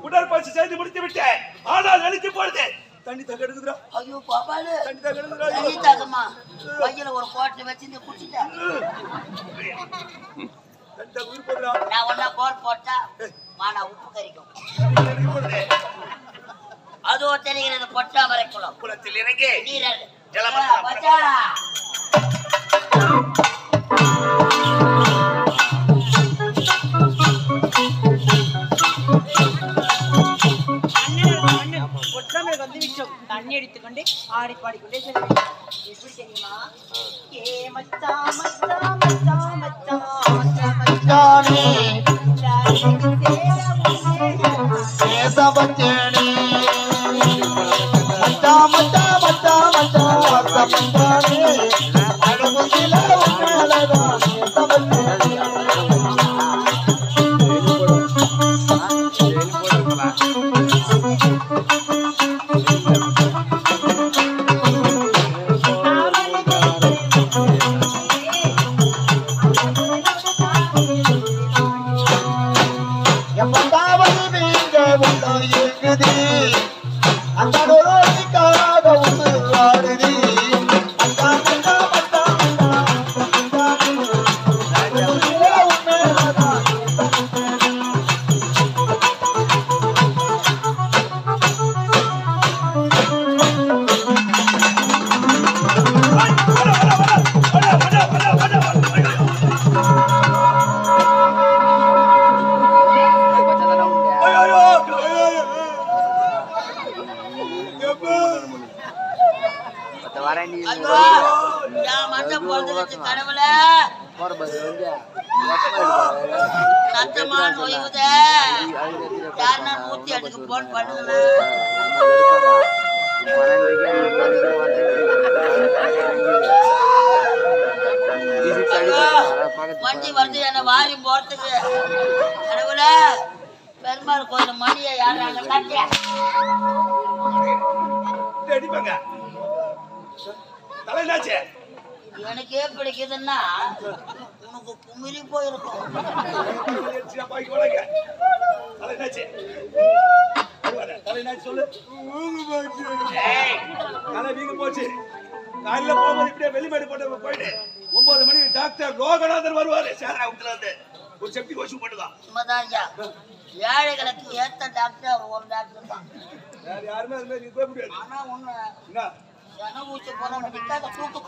உடற்பயிற்சி செய்து முடித்து விட்டேன். ஆனால் வெளிக்கு போடுது தண்ணி தக்க எடுக்குதுடா. ஐயோ பாப்பாளு தண்ணி தக்க எடுக்குதுடா. தண்ணி தக்கமா பையில ஒரு கோட்டை வச்சு இந்த குடிச்சிட்டேன். தண்ணி தக்க உயிர் போடுறா. நான் ஒண்ணா கோட் போட்டா மானா உப்பு கறிக்கும். அதோ தெரிகிறது பொட்டாமரை குளம். குளத்தில் இறங்கி நீர் ஜலமண்டலம் பச்சா தண்ணி எடுத்துக்கொண்டு ஆடி பாடிக்கொண்டே செல்ல வேண்டும். எப்படி தெரியுமா? ஏ மச்சா மச்சா மச்சா மச்சா மச்சானே சேசபச்சேனே மச்சா மச்சா மச்சா மச்சா மச்சானே அடகுதில உன்னலதா சேசபச்சேனே வண்டி வந்து என்ன வாரி போறதுக்கு கடவுள பெருமாள் கோயில் மணியை யாராங்க கட்டியா எனக்கே பிடிக்குதுன்னா உனக்கு குமிரி போயிருக்கும். போச்சு காலையில போகும்போது இப்படியே வெளிமேடு போட்டு போயிட்டு 9 மணி டாக்டர் லோகநாதன் வருவாரு. சேதராபுரத்துல இருந்து ஒரு செப்டி கோஷம் போட்டுதான். ஏழைகளுக்கு ஏத்த டாக்டர் ஒரு டாக்டர் தான். யாருமே அது மாதிரி போக முடியாது. ஆனா ஒண்ணு ஜன ஊச்சி போன நிக்காத தூக்கு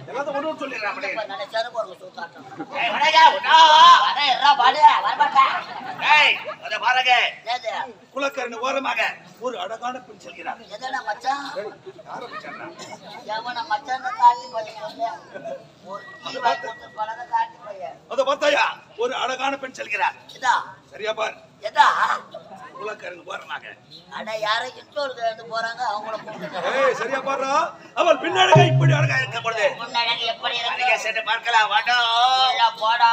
எல்லாத்தையும் ஒண்ணு சொல்லிடுறேன் அப்படியே. நல்ல செருப்பு ஒரு சூத்தாட்டம். ஏய் வடகா உடா. அட எறா பாடு வரமாட்டேன். ஏய் அத பாருங்க. ஏது குலக்கரண ஓரமாக ஒரு அழகான பெண் செல்கிறார். எதனா மச்சான் ஆரம்பிச்சாரா? எவன மச்சான் காட்டி போய் சொல்லு. ஒரு தீவாய் போட்டு பலத காட்டி போய். அத பார்த்தாயா ஒரு அழகான பெண் செல்கிறார். இதா சரியா பார். எதா குலக்கரண ஓரமாக. அட யாரை இன்ட்ரோலுக்கு எடுத்து போறாங்க அவங்கள கூப்பிட்டு. ஏய் சரியா பாரு. அவள் பின்னழகா இப்படி அழகா இருக்க போதே. முன்னழகு எப்படி இருக்கு? அழகா சென்று பார்க்கலாம் வாடா. இல்ல போடா.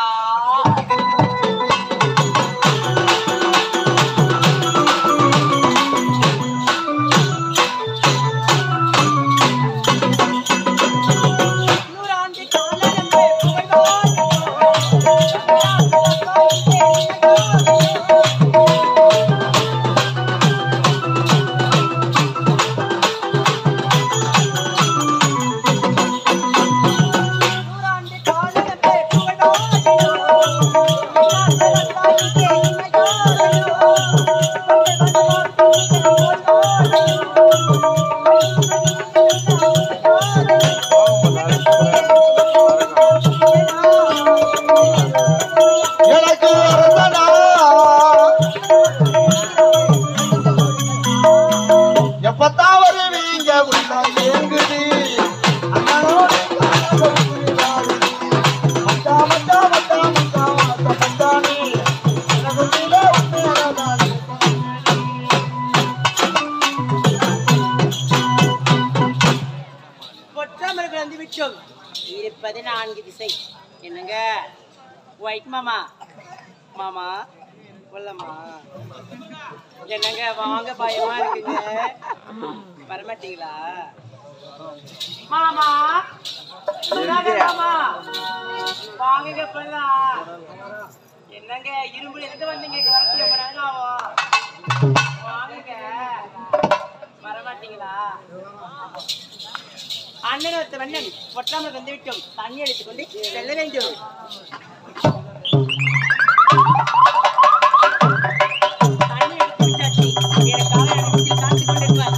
எனக்கு வரதடா எப்பத்தான் வருவீங்க உள்ள ஏங்குது அண்ணனோட மச்சா மச்சா மச்சா மச்சா மச்சானே எனக்கு கீழே உண்மையானே பொற்றாமர்கள் வந்து விட்டோம். இருப்பது 4 திசை. என்னங்க ஒயிட் மாமா மாமா சொல்லமா என்னங்க வாங்க பயமா இருக்குங்க வரமாட்டீங்களா மாமா மாமா வாங்க போலாம் என்னங்க இரும்பு எதுக்கு வந்தீங்க வரத்தி ரொம்ப நேரம் ஆகும் வாங்க வரமாட்டீங்களா அண்ணன் ஒருத்த வண்ணன் பொற்றாமல் வந்து விட்டோம் தண்ணி எடுத்துக்கொண்டு செல்ல வேண்டும் தண்ணி எடுத்து விட்டாச்சு எனக்காக அனுப்பி காத்து கொண்டிருப்பார்